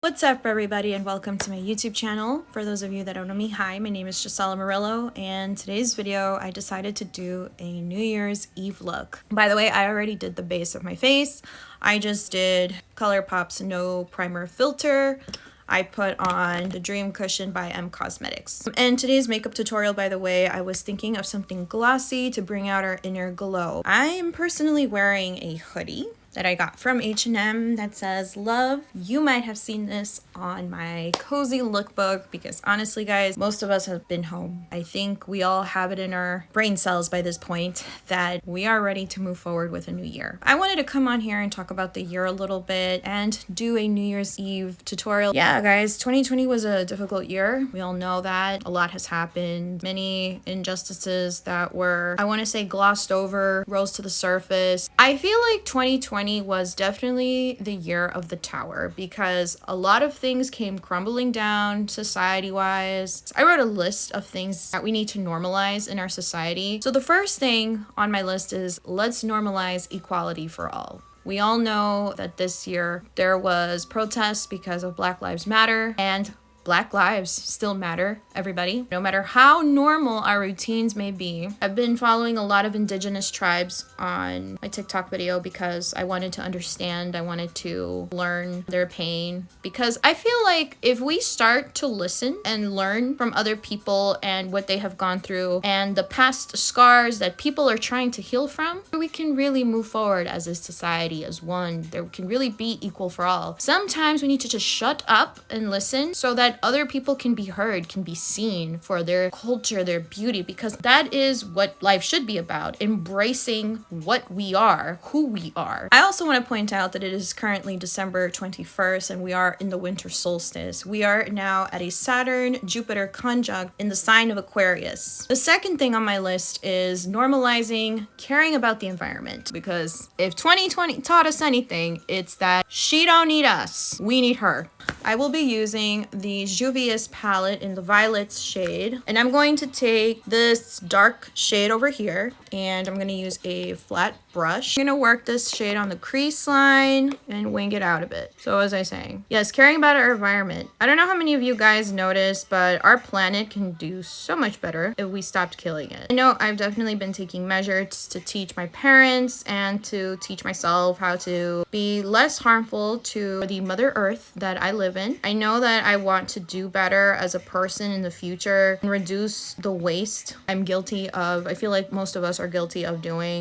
What's up, everybody, and welcome to my YouTube channel. For those of you that don't know me, hi, my name is Gisela Murillo, and today's video I decided to do a New Year's Eve look. By the way, I already did the base of my face. I just did ColourPop's No Primer Filter. I put on the Dream Cushion by M Cosmetics. In today's makeup tutorial, by the way, I was thinking of something glossy to bring out our inner glow. I am personally wearing a hoodie that I got from H&M that says love. You might have seen this on my cozy lookbook because honestly guys, most of us have been home. I think we all have it in our brain cells by this point that we are ready to move forward with a new year. I wanted to come on here and talk about the year a little bit and do a New Year's Eve tutorial. Yeah guys, 2020 was a difficult year. We all know that. A lot has happened. Many injustices that were, I want to say, glossed over, rose to the surface. I feel like 2020 was definitely the year of the tower because a lot of things came crumbling down society-wise. I wrote a list of things that we need to normalize in our society. So the first thing on my list is let's normalize equality for all. We all know that this year there was protests because of Black Lives Matter, and Black lives still matter, everybody. No matter how normal our routines may be. I've been following a lot of indigenous tribes on my TikTok video because I wanted to understand, I wanted to learn their pain. Because I feel like if we start to listen and learn from other people and what they have gone through and the past scars that people are trying to heal from, we can really move forward as a society, as one. There can really be equal for all. Sometimes we need to just shut up and listen so that other people can be heard, can be seen for their culture, their beauty, because that is what life should be about, embracing what we are, who we are. I also want to point out that it is currently December 21st and we are in the winter solstice. We are now at a Saturn-Jupiter conjunct in the sign of Aquarius. The second thing on my list is normalizing caring about the environment, because if 2020 taught us anything, it's that she don't need us, we need her. I will be using the Juvia's palette in the violet shade, and I'm going to take this dark shade over here and I'm going to use a flat brush. I'm going to work this shade on the crease line and wing it out a bit. So as I was saying, yes, caring about our environment. I don't know how many of you guys noticed, but our planet can do so much better if we stopped killing it. I know I've definitely been taking measures to teach my parents and to teach myself how to be less harmful to the Mother Earth that I live in. I know that I want to do better as a person in the future and reduce the waste I'm guilty of. I feel like most of us are guilty of doing.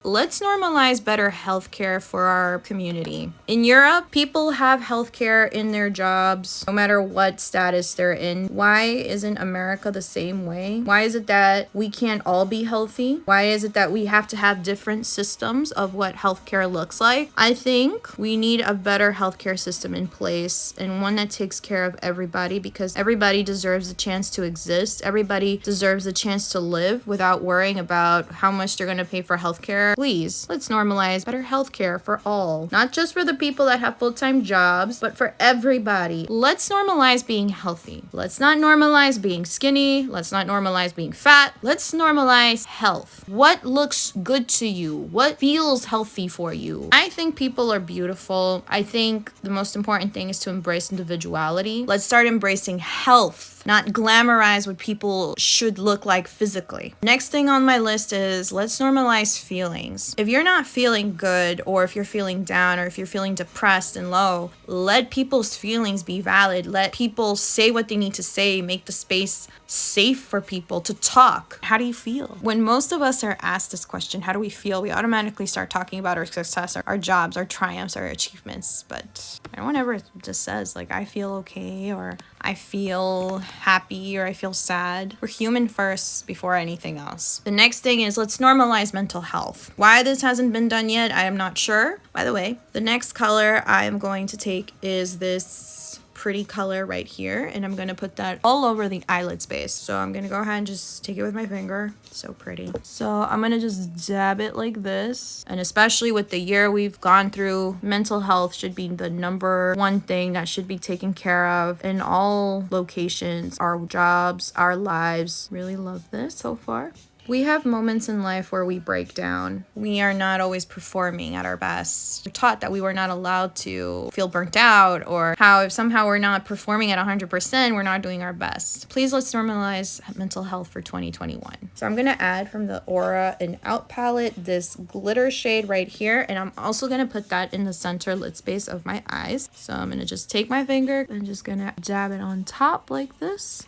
Let's normalize better healthcare for our community. In Europe, people have healthcare in their jobs, no matter what status they're in. Why isn't America the same way? Why is it that we can't all be healthy? Why is it that we have to have different systems of what healthcare looks like? I think we need a better healthcare system in place, and one that takes care of everybody, because everybody deserves a chance to exist. Everybody deserves a chance to live without worrying about how much they're going to pay for healthcare. Please, let's normalize better healthcare for all. Not just for the people that have full-time jobs, but for everybody. Let's normalize being healthy. Let's not normalize being skinny. Let's not normalize being fat. Let's normalize health. What looks good to you? What feels healthy for you? I think people are beautiful. I think the most important thing is to embrace individuality. Let's start embracing health, not glamorize what people should look like physically. Next thing on my list is let's normalize feelings. If you're not feeling good, or if you're feeling down, or if you're feeling depressed and low, let people's feelings be valid. Let people say what they need to say. Make the space safe for people to talk. How do you feel? When most of us are asked this question, how do we feel? We automatically start talking about our success, our jobs, our triumphs, our achievements. But no one ever just says like, I feel okay, or I feel happy, or I feel sad. We're human first before anything else. The next thing is let's normalize mental health. Why this hasn't been done yet, I am not sure. By the way, the next color I am going to take is this pretty color right here, and I'm gonna put that all over the eyelid space. So I'm gonna go ahead and just take it with my finger. So pretty. So I'm gonna just dab it like this. And especially with the year we've gone through, mental health should be the number one thing that should be taken care of in all locations, our jobs, our lives. Really love this so far. We have moments in life where we break down. We are not always performing at our best. We're taught that we were not allowed to feel burnt out, or how if somehow we're not performing at 100%, we're not doing our best. Please, let's normalize mental health for 2021. So I'm gonna add from the Aura and Out palette this glitter shade right here, and I'm also gonna put that in the center lid space of my eyes. So I'm gonna just take my finger and just gonna dab it on top like this.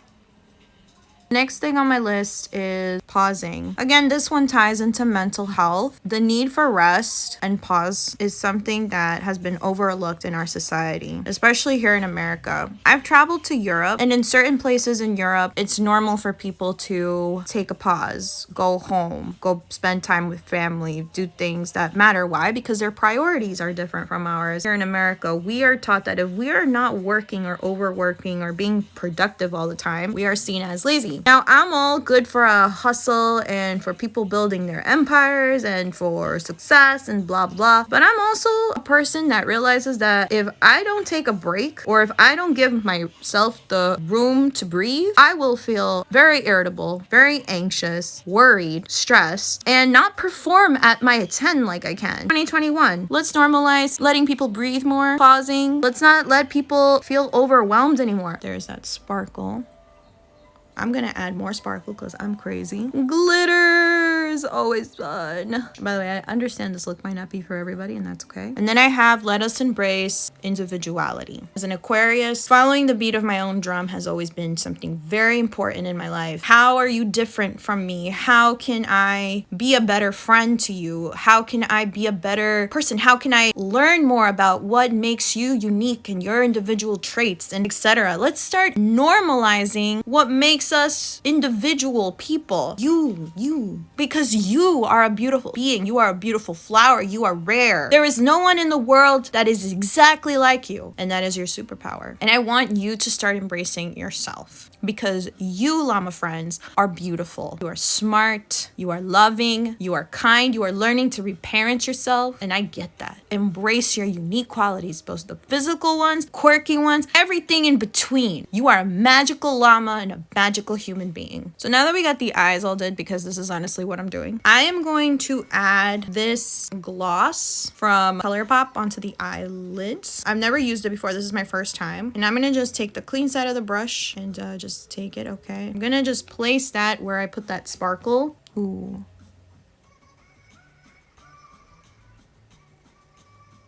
Next thing on my list is pausing. Again, this one ties into mental health. The need for rest and pause is something that has been overlooked in our society, especially here in America. I've traveled to Europe, and in certain places in Europe, it's normal for people to take a pause, go home, go spend time with family, do things that matter. Why? Because their priorities are different from ours. Here in America, we are taught that if we are not working or overworking or being productive all the time, we are seen as lazy. Now, I'm all good for a hustle and for people building their empires and for success and blah, blah. But I'm also a person that realizes that if I don't take a break, or if I don't give myself the room to breathe, I will feel very irritable, very anxious, worried, stressed, and not perform at my 10 like I can. 2021, let's normalize letting people breathe more, pausing. Let's not let people feel overwhelmed anymore. There's that sparkle. I'm gonna add more sparkle because I'm crazy. Glitter is always fun. By the way, I understand this look might not be for everybody, and that's okay. And then I have let us embrace individuality. As an Aquarius, following the beat of my own drum has always been something very important in my life. How are you different from me? How can I be a better friend to you? How can I be a better person? How can I learn more about what makes you unique and your individual traits and etc.? Let's start normalizing what makes us individual people. You. Because you are a beautiful being. You are a beautiful flower. You are rare. There is no one in the world that is exactly like you. And that is your superpower. And I want you to start embracing yourself. Because you, llama friends, are beautiful. You are smart. You are loving. You are kind. You are learning to reparent yourself. And I get that. Embrace your unique qualities, both the physical ones, quirky ones, everything in between. You are a magical llama and a magical human being. So now that we got the eyes all did, because this is honestly what I'm doing, I am going to add this gloss from ColourPop onto the eyelids. I've never used it before. This is my first time. And I'm going to just take the clean side of the brush and just take it, okay? I'm going to just place that where I put that sparkle. Ooh.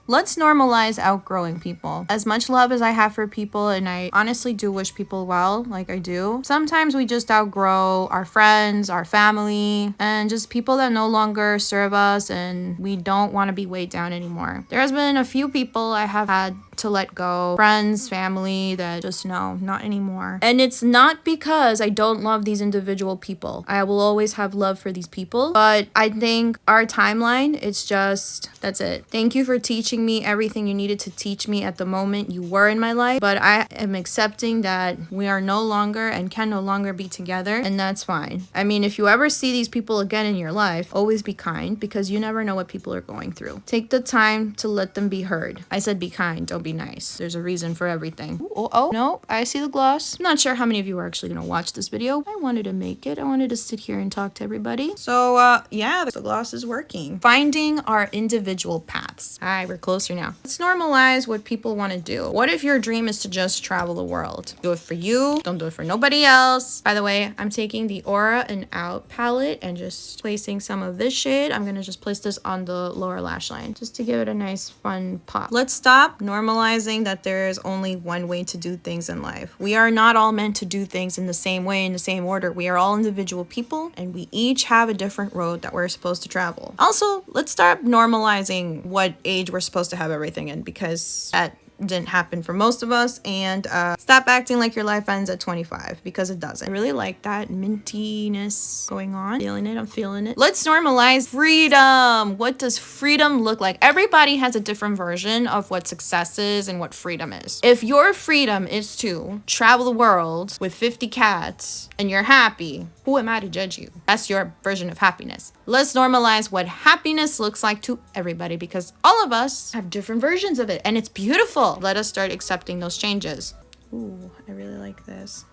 Let's normalize outgrowing people. As much love as I have for people, and I honestly do wish people well, like I do, sometimes we just outgrow our friends, our family, and just people that no longer serve us, and we don't want to be weighed down anymore. There has been a few people I have had to let go, friends, family, that just no, not anymore. And it's not because I don't love these individual people. I will always have love for these people, but I think our timeline, it's just, that's it. Thank you for teaching me everything you needed to teach me at the moment you were in my life, but I am accepting that we are no longer and can no longer be together, and that's fine. I mean, if you ever see these people again in your life, always be kind, because you never know what people are going through. Take the time to let them be heard. I said be kind, don't be nice. There's a reason for everything. Oh, no, I see the gloss. I'm not sure how many of you are actually gonna watch this video. I wanted to make it. I wanted to sit here and talk to everybody. So, yeah, the gloss is working. Finding our individual paths. Hi, we're closer now. Let's normalize what people want to do. What if your dream is to just travel the world? Do it for you. Don't do it for nobody else. By the way, I'm taking the Aura and Out palette and just placing some of this shade. I'm gonna just place this on the lower lash line just to give it a nice fun pop. Let's stop normalizing that there is only one way to do things in life. We are not all meant to do things in the same way, in the same order. We are all individual people, and we each have a different road that we're supposed to travel. Also, let's start normalizing what age we're supposed to have everything in, because that didn't happen for most of us. And stop acting like your life ends at 25, because it doesn't. I really like that mintiness going on. Feeling it, I'm feeling it. Let's normalize freedom. What does freedom look like? Everybody has a different version of what success is and what freedom is. If your freedom is to travel the world with 50 cats and you're happy, who am I to judge you? That's your version of happiness. Let's normalize what happiness looks like to everybody, because all of us have different versions of it, and it's beautiful. Let us start accepting those changes. Ooh, I really like this.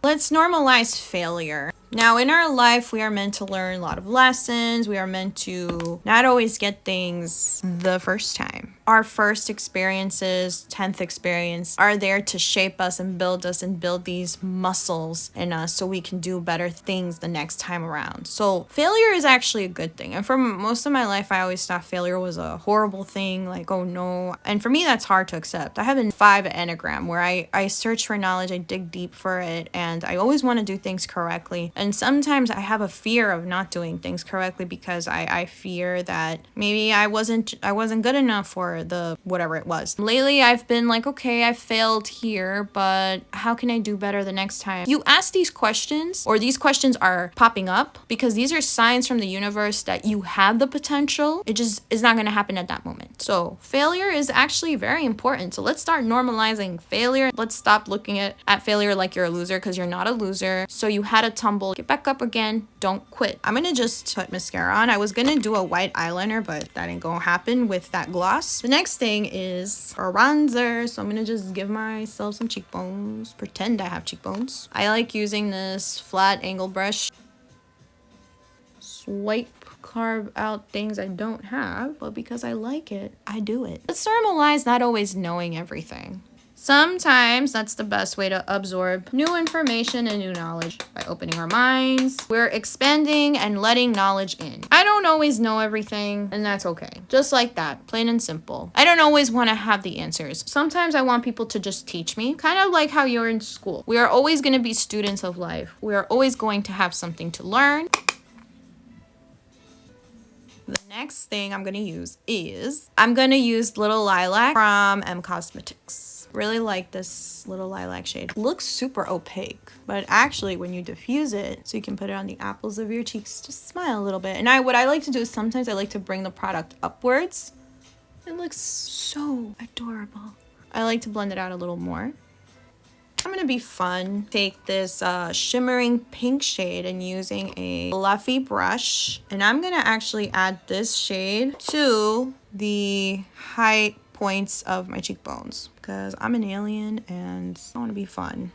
Let's normalize failure. Now, in our life, we are meant to learn a lot of lessons. We are meant to not always get things the first time. Our first experiences, 10th experience, are there to shape us and build these muscles in us so we can do better things the next time around. So failure is actually a good thing. And for most of my life, I always thought failure was a horrible thing, like, oh no. And for me, that's hard to accept. I have a 5 Enneagram where I search for knowledge, I dig deep for it, and I always want to do things correctly. And sometimes I have a fear of not doing things correctly because I fear that maybe I wasn't good enough for the whatever it was. Lately, I've been like, okay, I failed here, but how can I do better the next time? You ask these questions, or these questions are popping up because these are signs from the universe that you have the potential. It just is not going to happen at that moment. So failure is actually very important. So let's start normalizing failure. Let's stop looking at failure like you're a loser, because you're not a loser. So you had a tumble, get back up again, don't quit. I'm going to just put mascara on. I was going to do a white eyeliner, but that ain't going to happen with that gloss. The next thing is bronzer. So I'm going to just give myself some cheekbones, pretend I have cheekbones. I like using this flat angle brush. Swipe, carve out things I don't have, but because I like it, I do it. Let's normalize not always knowing everything. Sometimes that's the best way to absorb new information and new knowledge, by opening our minds. We're expanding and letting knowledge in. I don't always know everything, and that's okay. Just like that, plain and simple. I don't always want to have the answers. Sometimes I want people to just teach me, kind of like how you're in school. We are always going to be students of life. We are always going to have something to learn. The next thing I'm going to use is, I'm going to use Little Lilac from M Cosmetics. Really like this Little Lilac shade. Looks super opaque, but actually when you diffuse it, so you can put it on the apples of your cheeks, just smile a little bit. And what I like to do is sometimes I like to bring the product upwards. It looks so adorable. I like to blend it out a little more. I'm gonna be fun. Take this shimmering pink shade and using a fluffy brush. And I'm gonna actually add this shade to the high points of my cheekbones because I'm an alien and I want to be fun.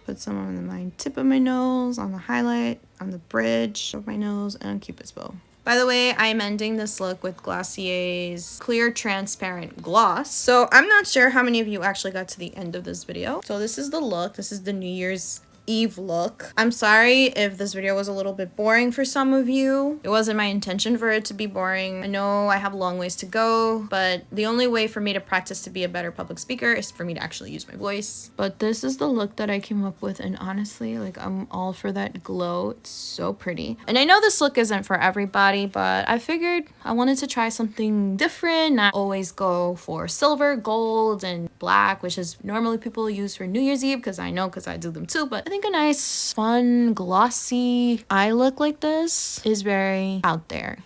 Put some on the tip of my nose, on the highlight, on the bridge of my nose, and on Cupid's bow. By the way, I'm ending this look with Glossier's Clear Transparent Gloss. So I'm not sure how many of you actually got to the end of this video. So this is the look. This is the New Year's Eve look. I'm sorry if this video was a little bit boring for some of you. It wasn't my intention for it to be boring. I know I have a long ways to go, but the only way for me to practice to be a better public speaker is for me to actually use my voice. But this is the look that I came up with, and honestly, like, I'm all for that glow. It's so pretty. And I know this look isn't for everybody, but I figured I wanted to try something different, not always go for silver, gold, and black, which is normally people use for New Year's Eve, because I do them too, but I think a nice, fun, glossy eye look like this is very out there.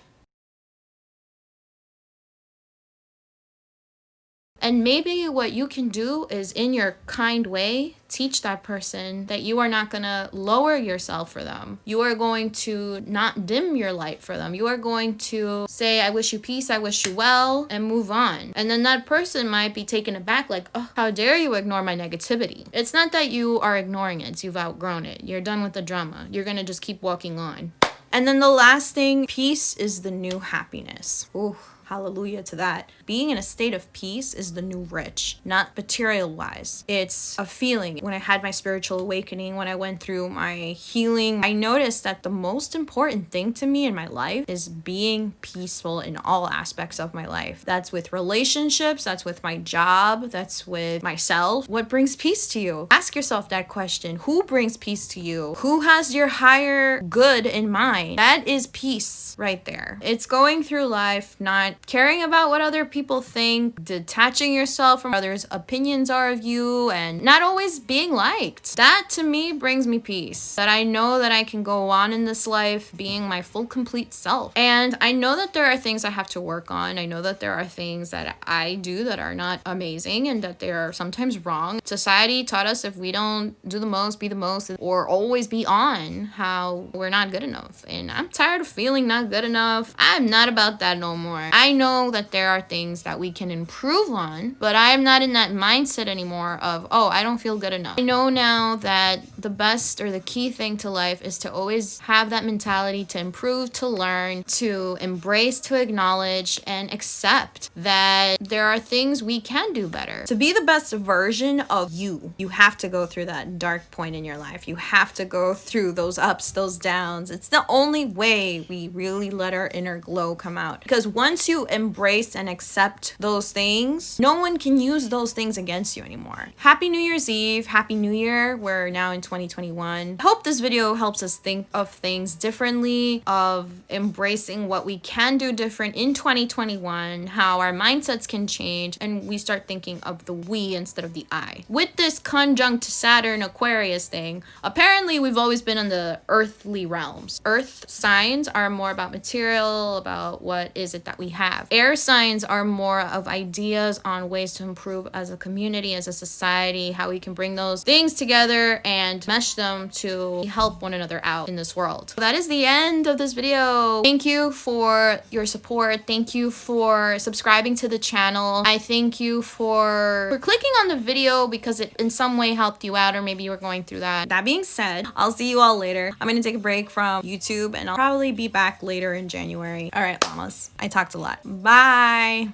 And maybe what you can do is, in your kind way, teach that person that you are not going to lower yourself for them. You are going to not dim your light for them. You are going to say, I wish you peace, I wish you well, and move on. And then that person might be taken aback, like, oh, how dare you ignore my negativity? It's not that you are ignoring it. You've outgrown it. You're done with the drama. You're going to just keep walking on. And then the last thing, peace is the new happiness. Ooh. Hallelujah to that. Being in a state of peace is the new rich, not material-wise. It's a feeling. When I had my spiritual awakening, when I went through my healing, I noticed that the most important thing to me in my life is being peaceful in all aspects of my life. That's with relationships, that's with my job, that's with myself. What brings peace to you? Ask yourself that question. Who brings peace to you? Who has your higher good in mind? That is peace right there. It's going through life, not caring about what other people think, detaching yourself from others' opinions are of you, and not always being liked. That to me brings me peace. That I know that I can go on in this life being my full, complete self. And I know that there are things I have to work on. I know that there are things that I do that are not amazing and that they are sometimes wrong. Society taught us if we don't do the most, be the most, or always be on, how we're not good enough. And I'm tired of feeling not good enough. I'm not about that no more. I I know that there are things that we can improve on, but I'm not in that mindset anymore of, oh, I don't feel good enough. I know now that the best or the key thing to life is to always have that mentality to improve, to learn, to embrace, to acknowledge, and accept that there are things we can do better. To be the best version of you, you have to go through that dark point in your life. You have to go through those ups, those downs. It's the only way we really let our inner glow come out. Because once you embrace and accept those things, no one can use those things against you anymore. Happy New Year's Eve. Happy New Year. We're now in 2021. I hope this video helps us think of things differently, of embracing what we can do different in 2021, how our mindsets can change, and we start thinking of the we instead of the I. With this conjunct Saturn Aquarius thing, apparently we've always been in the earthly realms. Earth signs are more about material, about what is it that we have. Air signs are more of ideas on ways to improve as a community, as a society, how we can bring those things together and mesh them to help one another out in this world. So that is the end of this video. Thank you for your support. Thank you for subscribing to the channel. I thank you for clicking on the video because it in some way helped you out, or maybe you were going through that. That being said, I'll see you all later. I'm gonna take a break from YouTube and I'll probably be back later in January. All right, llamas. I talked a lot. Bye.